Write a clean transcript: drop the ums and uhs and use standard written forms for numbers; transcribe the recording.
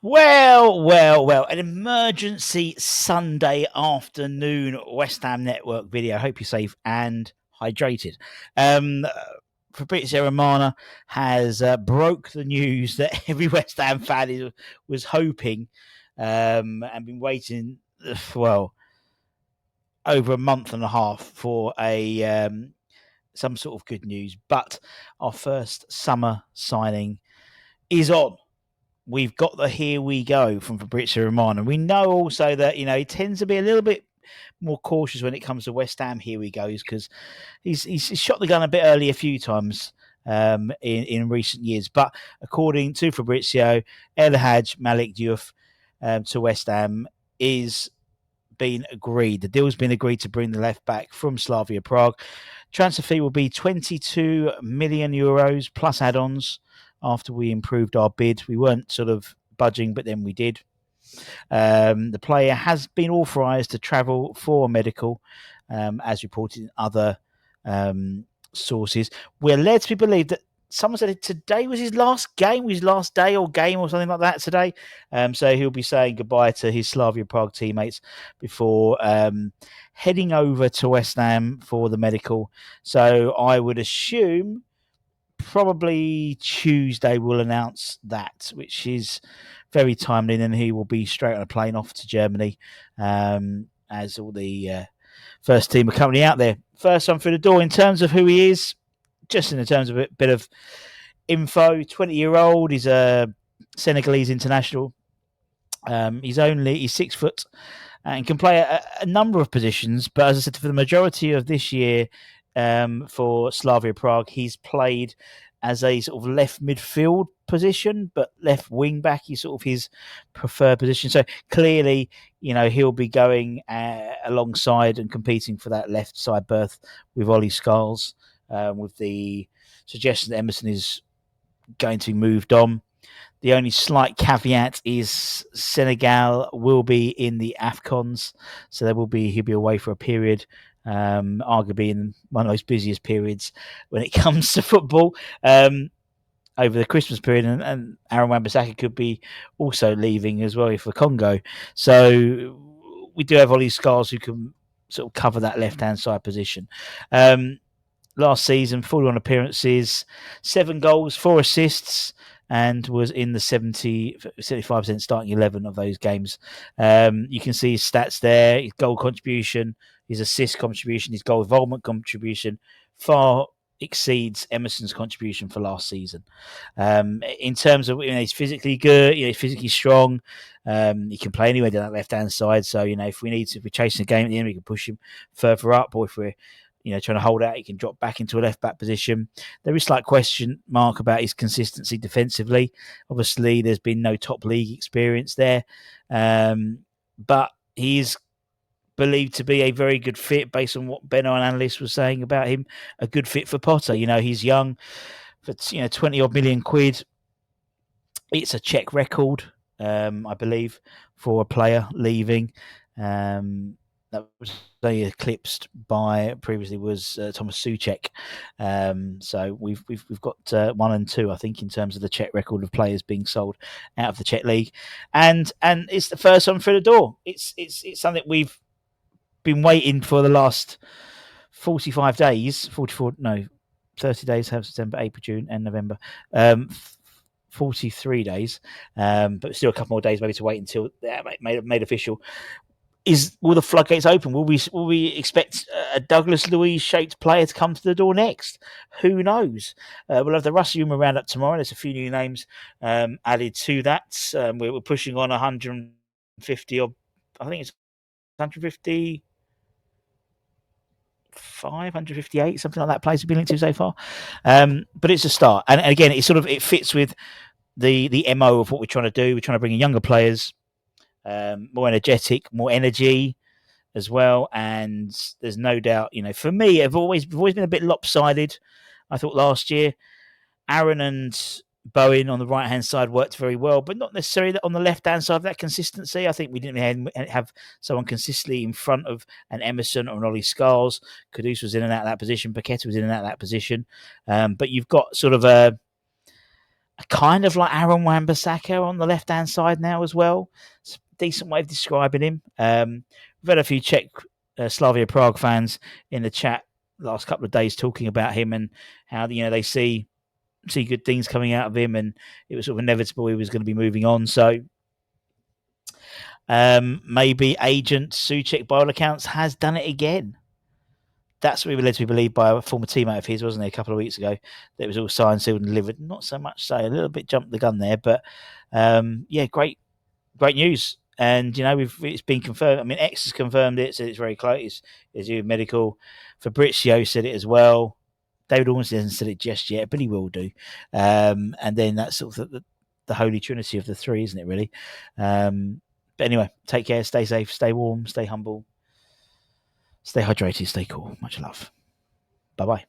Well, an emergency Sunday afternoon West Ham Network video. Hope you're safe and hydrated. Fabrizio Romano has broke the news that every West Ham fan was hoping and been waiting, well, over a month and a half for some sort of good news. But our first summer signing is on. We've got the here we go from Fabrizio Romano. We know also that, he tends to be a little bit more cautious when it comes to West Ham here we goes, because he's shot the gun a bit early a few times in recent years. But according to Fabrizio, El Hadj Malik Diouf to West Ham is been agreed. The deal's been agreed to bring the left back from Slavia Prague. Transfer fee will be 22 million euros plus add-ons. After we improved our bid, we weren't sort of budging, but then we did. The player has been authorised to travel for medical, as reported in other sources. We're led to believe that someone said today was his last game, his last day or game or something like that today. So he'll be saying goodbye to his Slavia Prague teammates before heading over to West Ham for the medical. So I would assume probably Tuesday we'll announce that, which is very timely. And then he will be straight on a plane off to Germany, as all the first team are currently out there. First one through the door in terms of who he is, just in terms of a bit of info. 20-year-old, he's a Senegalese international. He's 6 foot and can play a number of positions. But as I said, for the majority of this year, for Slavia Prague, he's played as a sort of left midfield position, but left wing back is sort of his preferred position. So clearly, he'll be going alongside and competing for that left side berth with Ollie Scholes, with the suggestion that Emerson is going to be moved on. The only slight caveat is Senegal will be in the AFCONs, so he'll be away for a period, arguably in one of those busiest periods when it comes to football, over the Christmas period, and Aaron Wan-Bissaka could be also leaving as well for Congo. So we do have Ollie Scholes who can sort of cover that left-hand side position. Last season, 41 appearances, 7 goals, 4 assists, and was in the 75% starting 11 of those games. You can see his stats there, his goal contribution, his assist contribution, his goal involvement contribution far exceeds Emerson's contribution for last season. In terms of, he's physically good, he's physically strong. He can play anywhere down that left-hand side. So, if we're chasing a game at the end, we can push him further up, or if we're trying to hold out, he can drop back into a left-back position. There is a slight question mark about his consistency defensively. Obviously, there's been no top league experience there. But he is believed to be a very good fit based on what Benno and analysts were saying about him. A good fit for Potter. He's young. For 20-odd million quid. It's a Czech record, I believe, for a player leaving. That was only eclipsed by previously was Thomas Souček. So we've got 1 and 2, I think, in terms of the Czech record of players being sold out of the Czech league, and it's the first one through the door. It's something we've been waiting for the last 45 days, 30 days, have September, April, June, and November. 43 days, but still a couple more days maybe to wait until that made official. Will the floodgates open? Will we expect a Douglas Luiz shaped player to come to the door next? Who knows? We'll have the Russell Humour roundup tomorrow. There's a few new names added to that. We're pushing on 150, or I think it's 150. 158, something like that, players have been linked to so far. But it's a start, and again, it fits with the MO of what we're trying to do. We're trying to bring in younger players, more energetic, more energy as well. And there's no doubt, for me, I've always been a bit lopsided. I thought last year, Aaron and Bowen on the right hand side worked very well, but not necessarily that on the left hand side of that consistency. I think we didn't have someone consistently in front of an Emerson or an Ollie Scholes. Kudus was in and out of that position. Paqueta was in and out of that position. But you've got sort of a kind of like Aaron Wan-Bissaka on the left-hand side now as well. It's a decent way of describing him. We've had a few Czech Slavia Prague fans in the chat last couple of days talking about him and how they see good things coming out of him, and it was sort of inevitable he was going to be moving on. So maybe agent Souček, by all accounts, has done it again. That's what we were led to believe by a former teammate of his, wasn't it, a couple of weeks ago? That it was all signed, sealed, and delivered. Not so much so, a little bit jumped the gun there, but great news. And it's been confirmed. I mean, X has confirmed it, said it's very close. It's medical. Fabrizio said it as well. David Ormsby hasn't said it just yet, but he will do. And then that's sort of the holy trinity of the three, isn't it, really? But anyway, take care, stay safe, stay warm, stay humble, stay hydrated, stay cool. Much love. Bye-bye.